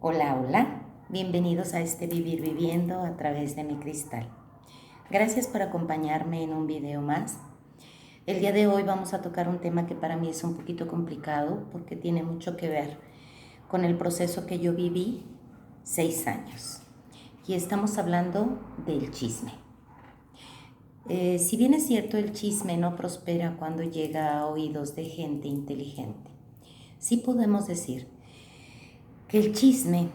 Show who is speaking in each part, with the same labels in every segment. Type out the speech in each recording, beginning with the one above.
Speaker 1: Hola, hola, bienvenidos a este Vivir Viviendo a través de mi cristal. Gracias por acompañarme en un video más. El día de hoy vamos a tocar un tema que para mí es un poquito complicado porque tiene mucho que ver con el proceso que yo viví 6 años. Y estamos hablando del chisme. Si bien es cierto, el chisme no prospera cuando llega a oídos de gente inteligente, sí podemos decir que el chisme,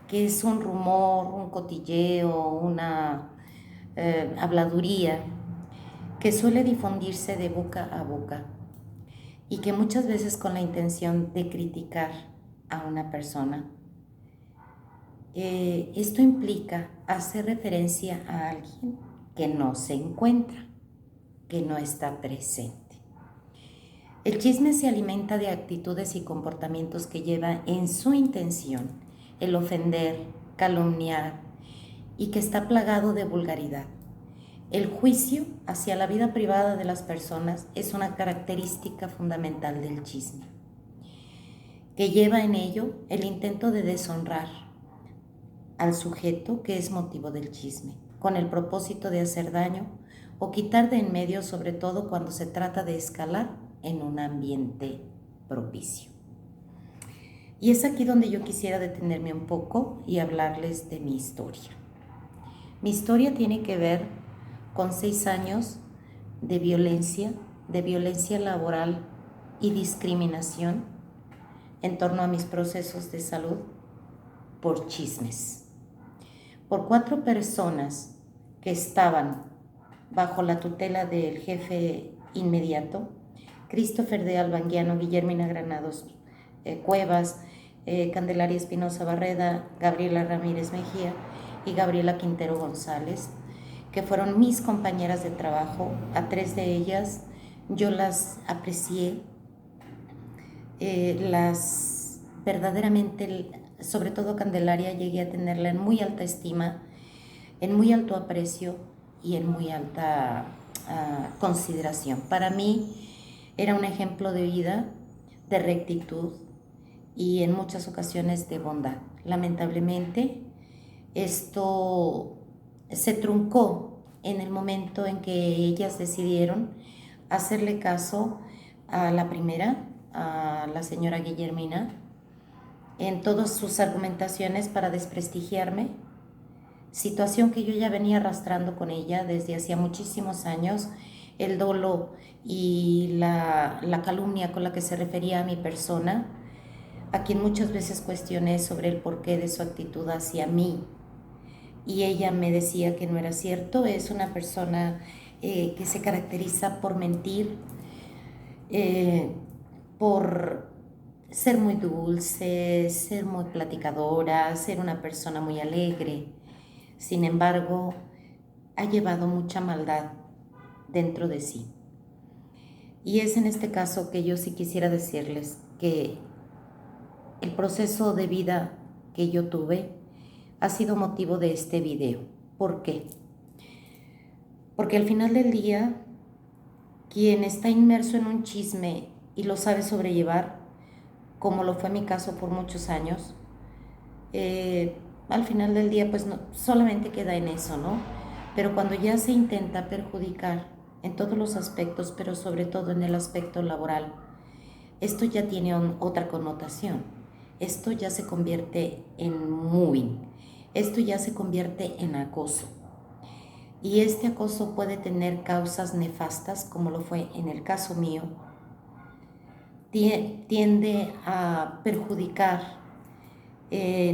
Speaker 1: que es un rumor, un cotilleo, una habladuría, que suele difundirse de boca a boca y que muchas veces con la intención de criticar a una persona, esto implica hacer referencia a alguien que no se encuentra, que no está presente. El chisme se alimenta de actitudes y comportamientos que lleva en su intención el ofender, calumniar y que está plagado de vulgaridad. El juicio hacia la vida privada de las personas es una característica fundamental del chisme, que lleva en ello el intento de deshonrar al sujeto que es motivo del chisme, con el propósito de hacer daño o quitar de en medio, sobre todo cuando se trata de escalar en un ambiente propicio. Y es aquí donde yo quisiera detenerme un poco y hablarles de mi historia. Mi historia tiene que ver con 6 años de violencia laboral y discriminación en torno a mis procesos de salud por chismes, por 4 personas que estaban bajo la tutela del jefe inmediato, Christopher de Albanguiano, Guillermina Granados Cuevas, Candelaria Espinosa Barreda, Gabriela Ramírez Mejía y Gabriela Quintero González, que fueron mis compañeras de trabajo. A 3 de ellas yo las aprecié, las verdaderamente, sobre todo Candelaria, llegué a tenerla en muy alta estima, en muy alto aprecio y en muy alta consideración. Para mí era un ejemplo de vida, de rectitud y en muchas ocasiones de bondad. Lamentablemente, esto se truncó en el momento en que ellas decidieron hacerle caso a la primera, a la señora Guillermina, en todas sus argumentaciones para desprestigiarme, situación que yo ya venía arrastrando con ella desde hacía muchísimos años, el dolo y la calumnia con la que se refería a mi persona, a quien muchas veces cuestioné sobre el porqué de su actitud hacia mí. Y ella me decía que no era cierto. Es una persona que se caracteriza por mentir, por ser muy dulce, ser muy platicadora, ser una persona muy alegre. Sin embargo, ha llevado mucha maldad dentro de sí. Y es en este caso que yo sí quisiera decirles que el proceso de vida que yo tuve ha sido motivo de este video. ¿Por qué? Porque al final del día, quien está inmerso en un chisme y lo sabe sobrellevar, como lo fue mi caso por muchos años, al final del día pues no, solamente queda en eso, ¿no? Pero cuando ya se intenta perjudicar en todos los aspectos, pero sobre todo en el aspecto laboral, esto ya tiene otra connotación. Esto ya se convierte en moving. Esto ya se convierte en acoso. Y este acoso puede tener causas nefastas, como lo fue en el caso mío. Tiende a perjudicar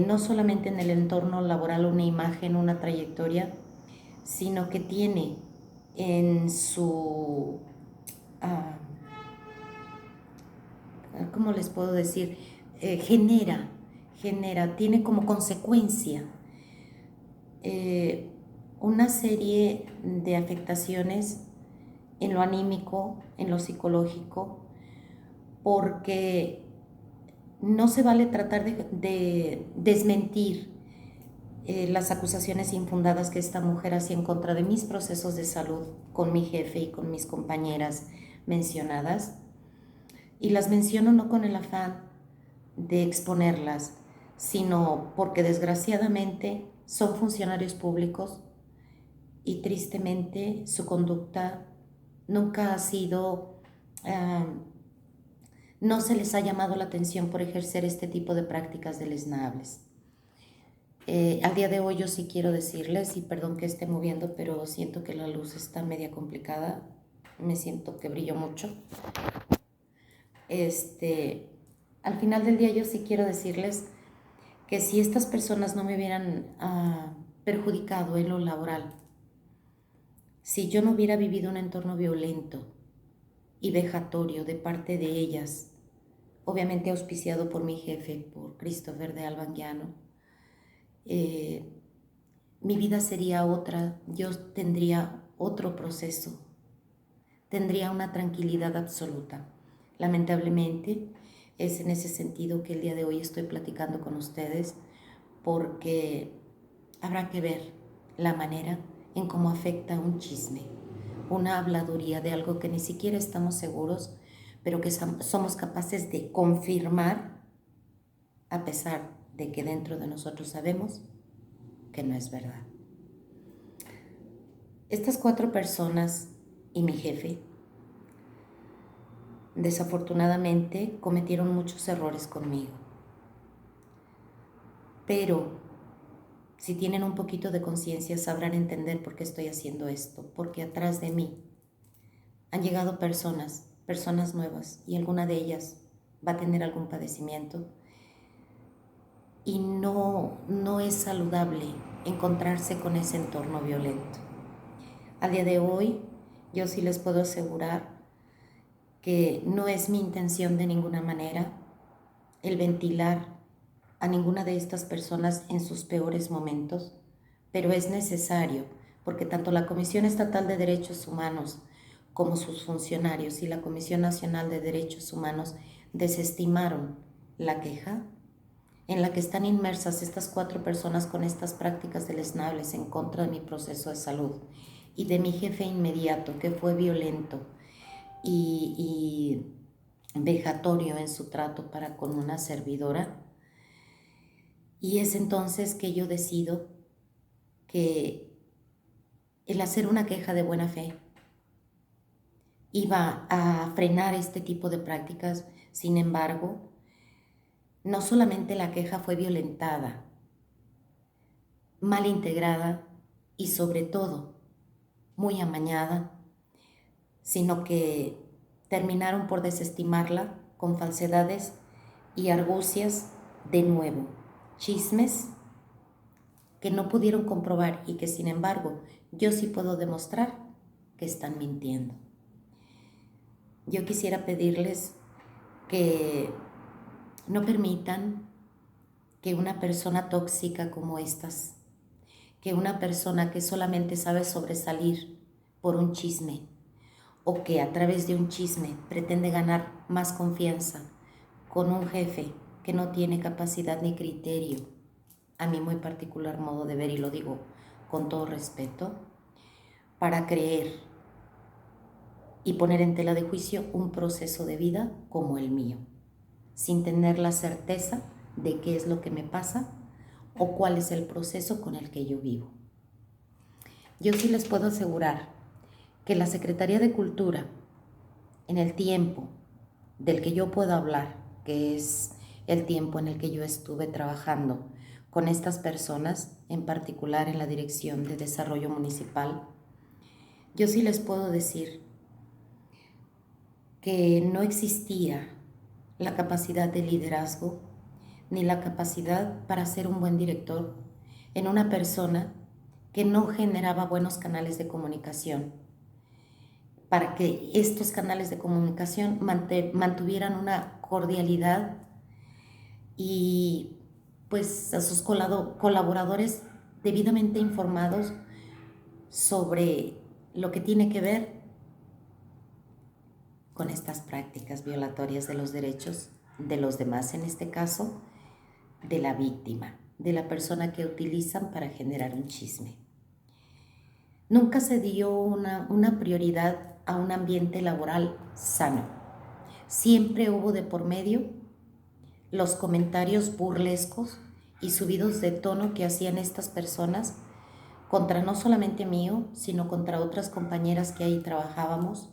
Speaker 1: no solamente en el entorno laboral una imagen, una trayectoria, sino que tiene en su, ah, ¿cómo les puedo decir? Tiene como consecuencia una serie de afectaciones en lo anímico, en lo psicológico, porque no se vale tratar de desmentir las acusaciones infundadas que esta mujer hacía en contra de mis procesos de salud con mi jefe y con mis compañeras mencionadas. Y las menciono no con el afán de exponerlas, sino porque desgraciadamente son funcionarios públicos y tristemente su conducta nunca ha sido, no se les ha llamado la atención por ejercer este tipo de prácticas deleznables. Al día de hoy yo sí quiero decirles, y perdón que esté moviendo, pero siento que la luz está media complicada, me siento que brillo mucho. Al final del día yo sí quiero decirles que si estas personas no me hubieran perjudicado en lo laboral, si yo no hubiera vivido un entorno violento y vejatorio de parte de ellas, obviamente auspiciado por mi jefe, por Christopher de Albanguiano, mi vida sería otra, yo tendría otro proceso, tendría una tranquilidad absoluta. Lamentablemente, es en ese sentido que el día de hoy estoy platicando con ustedes, porque habrá que ver la manera en cómo afecta un chisme, una habladuría de algo que ni siquiera estamos seguros, pero que somos capaces de confirmar a pesar de que dentro de nosotros sabemos que no es verdad. Estas 4 personas y mi jefe desafortunadamente cometieron muchos errores conmigo, pero si tienen un poquito de conciencia sabrán entender por qué estoy haciendo esto, porque atrás de mí han llegado personas nuevas, y alguna de ellas va a tener algún padecimiento, y no es saludable encontrarse con ese entorno violento. Al día de hoy yo sí les puedo asegurar que no es mi intención de ninguna manera el ventilar a ninguna de estas personas en sus peores momentos, pero es necesario porque tanto la Comisión Estatal de Derechos Humanos como sus funcionarios y la Comisión Nacional de Derechos Humanos desestimaron la queja en la que están inmersas estas 4 personas con estas prácticas deleznables en contra de mi proceso de salud y de mi jefe inmediato, que fue violento y vejatorio en su trato para con una servidora. Y es entonces que yo decido que el hacer una queja de buena fe iba a frenar este tipo de prácticas. Sin embargo, no solamente la queja fue violentada, mal integrada y sobre todo muy amañada, sino que terminaron por desestimarla con falsedades y argucias de nuevo, chismes que no pudieron comprobar y que sin embargo yo sí puedo demostrar que están mintiendo. Yo quisiera pedirles que no permitan que una persona tóxica como estas, que una persona que solamente sabe sobresalir por un chisme o que a través de un chisme pretende ganar más confianza con un jefe que no tiene capacidad ni criterio, a mi muy particular modo de ver, y lo digo con todo respeto, para creer y poner en tela de juicio un proceso de vida como el mío, sin tener la certeza de qué es lo que me pasa o cuál es el proceso con el que yo vivo. Yo sí les puedo asegurar que la Secretaría de Cultura, en el tiempo del que yo puedo hablar, que es el tiempo en el que yo estuve trabajando con estas personas, en particular en la Dirección de Desarrollo Municipal, yo sí les puedo decir que no existía la capacidad de liderazgo ni la capacidad para ser un buen director en una persona que no generaba buenos canales de comunicación, para que estos canales de comunicación mantuvieran una cordialidad y pues a sus colaboradores debidamente informados sobre lo que tiene que ver con estas prácticas violatorias de los derechos de los demás, en este caso de la víctima, de la persona que utilizan para generar un chisme. Nunca se dio una prioridad a un ambiente laboral sano. Siempre hubo de por medio los comentarios burlescos y subidos de tono que hacían estas personas contra no solamente mío, sino contra otras compañeras que ahí trabajábamos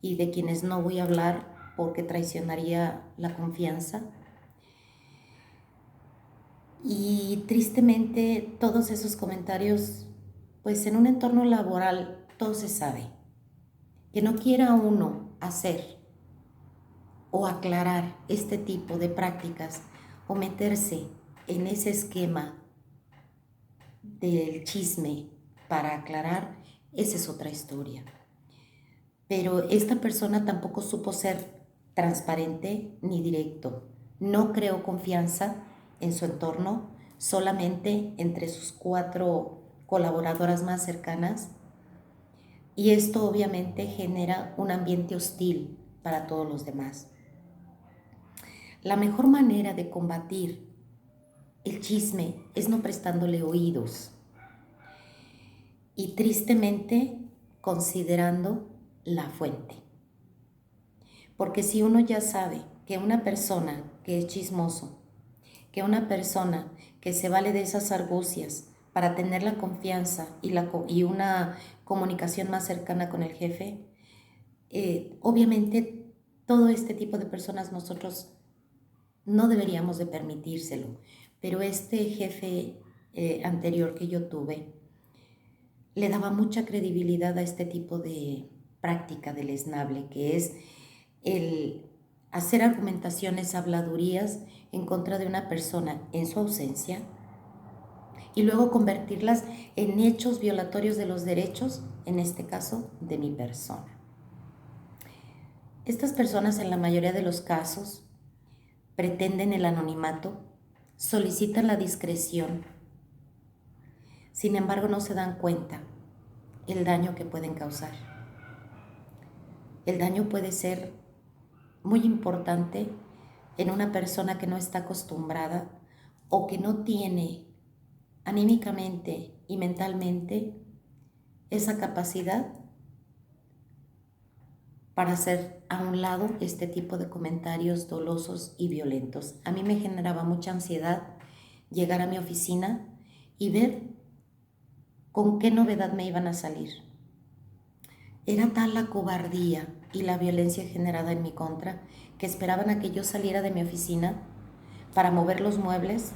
Speaker 1: y de quienes no voy a hablar porque traicionaría la confianza. Y tristemente todos esos comentarios, pues en un entorno laboral todo se sabe. Que no quiera uno hacer o aclarar este tipo de prácticas o meterse en ese esquema del chisme para aclarar, esa es otra historia. Pero esta persona tampoco supo ser transparente ni directo. No creó confianza en su entorno, solamente entre sus 4 colaboradoras más cercanas. Y esto obviamente genera un ambiente hostil para todos los demás. La mejor manera de combatir el chisme es no prestándole oídos y tristemente considerando la fuente. Porque si uno ya sabe que una persona que es chismoso, que una persona que se vale de esas argucias para tener la confianza y una comunicación más cercana con el jefe, obviamente todo este tipo de personas nosotros no deberíamos de permitírselo. Pero este jefe anterior que yo tuve le daba mucha credibilidad a este tipo de práctica deleznable, que es el hacer argumentaciones, habladurías en contra de una persona en su ausencia y luego convertirlas en hechos violatorios de los derechos, en este caso de mi persona. Estas personas en la mayoría de los casos pretenden el anonimato, solicitan la discreción, sin embargo no se dan cuenta el daño que pueden causar. El daño puede ser muy importante en una persona que no está acostumbrada o que no tiene anímicamente y mentalmente esa capacidad para hacer a un lado este tipo de comentarios dolosos y violentos. A mí me generaba mucha ansiedad llegar a mi oficina y ver con qué novedad me iban a salir. Era tal la cobardía y la violencia generada en mi contra que esperaban a que yo saliera de mi oficina para mover los muebles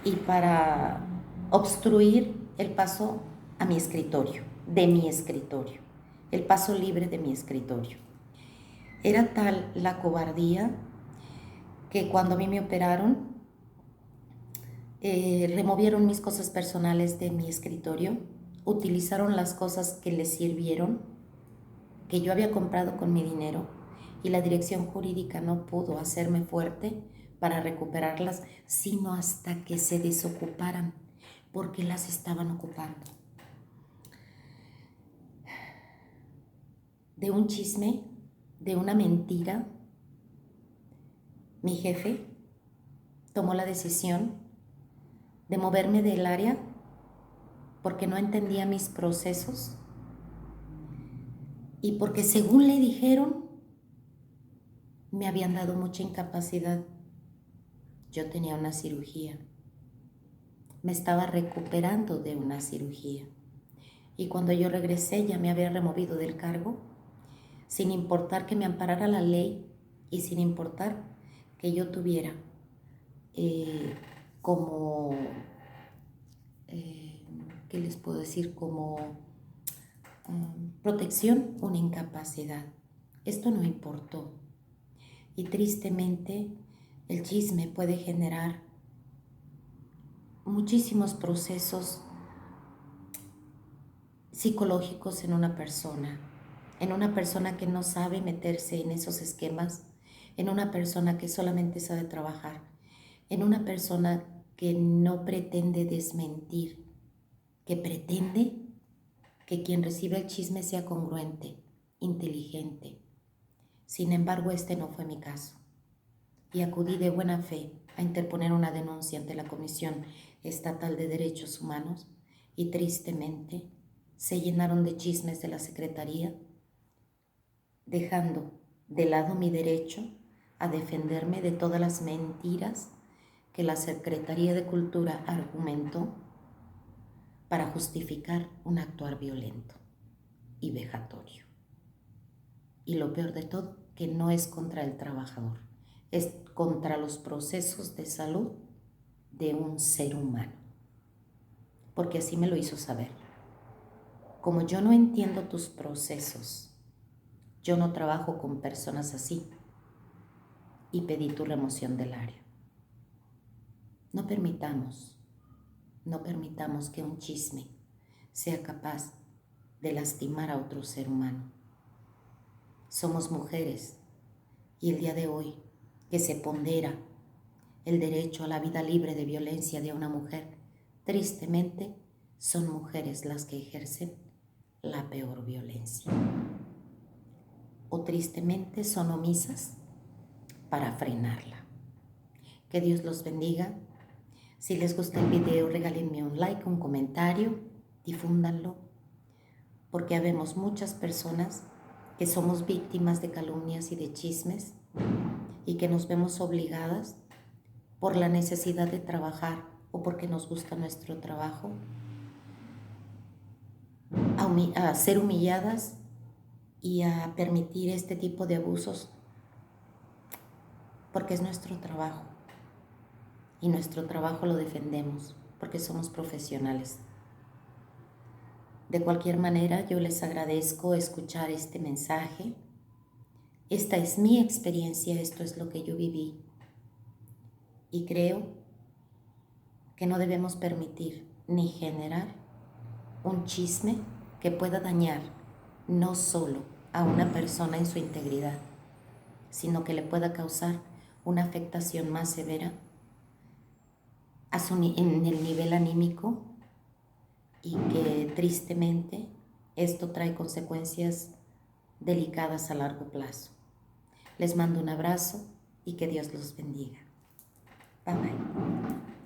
Speaker 1: y para obstruir el paso a mi escritorio, de mi escritorio, el paso libre de mi escritorio. Era tal la cobardía que cuando a mí me operaron, removieron mis cosas personales de mi escritorio, utilizaron las cosas que les sirvieron, que yo había comprado con mi dinero, y la dirección jurídica no pudo hacerme fuerte para recuperarlas, sino hasta que se desocuparan, porque las estaban ocupando. De un chisme, de una mentira, mi jefe tomó la decisión de moverme del área porque no entendía mis procesos y porque según le dijeron me habían dado mucha incapacidad. Yo tenía una cirugía, me estaba recuperando de una cirugía y cuando yo regresé ya me había removido del cargo sin importar que me amparara la ley y sin importar que yo tuviera como, ¿qué les puedo decir? Como protección, una incapacidad. Esto no importó. Y tristemente, el chisme puede generar muchísimos procesos psicológicos en una persona que no sabe meterse en esos esquemas, en una persona que solamente sabe trabajar, en una persona que no pretende desmentir, que pretende que quien recibe el chisme sea congruente, inteligente. Sin embargo, este no fue mi caso y acudí de buena fe a interponer una denuncia ante la Comisión Estatal de Derechos Humanos y tristemente se llenaron de chismes de la Secretaría, dejando de lado mi derecho a defenderme de todas las mentiras que la Secretaría de Cultura argumentó para justificar un actuar violento y vejatorio. Y lo peor de todo, que no es contra el trabajador, es contra los procesos de salud de un ser humano. Porque así me lo hizo saber. Como yo no entiendo tus procesos, yo no trabajo con personas así, y pedí tu remoción del área. No permitamos que un chisme sea capaz de lastimar a otro ser humano. Somos mujeres y el día de hoy que se pondera el derecho a la vida libre de violencia de una mujer, tristemente son mujeres las que ejercen la peor violencia. O tristemente son omisas para frenarla. Que Dios los bendiga. Si les gusta el video, regálenme un like, un comentario, difúndanlo, porque habemos muchas personas que somos víctimas de calumnias y de chismes y que nos vemos obligadas por la necesidad de trabajar o porque nos gusta nuestro trabajo a ser humilladas y a permitir este tipo de abusos, porque es nuestro trabajo y nuestro trabajo lo defendemos porque somos profesionales. De cualquier manera, yo les agradezco escuchar este mensaje. Esta es mi experiencia, esto es lo que yo viví. Y creo que no debemos permitir ni generar un chisme que pueda dañar no solo a una persona en su integridad, sino que le pueda causar una afectación más severa en el nivel anímico, y que tristemente esto trae consecuencias delicadas a largo plazo. Les mando un abrazo y que Dios los bendiga. Bye bye.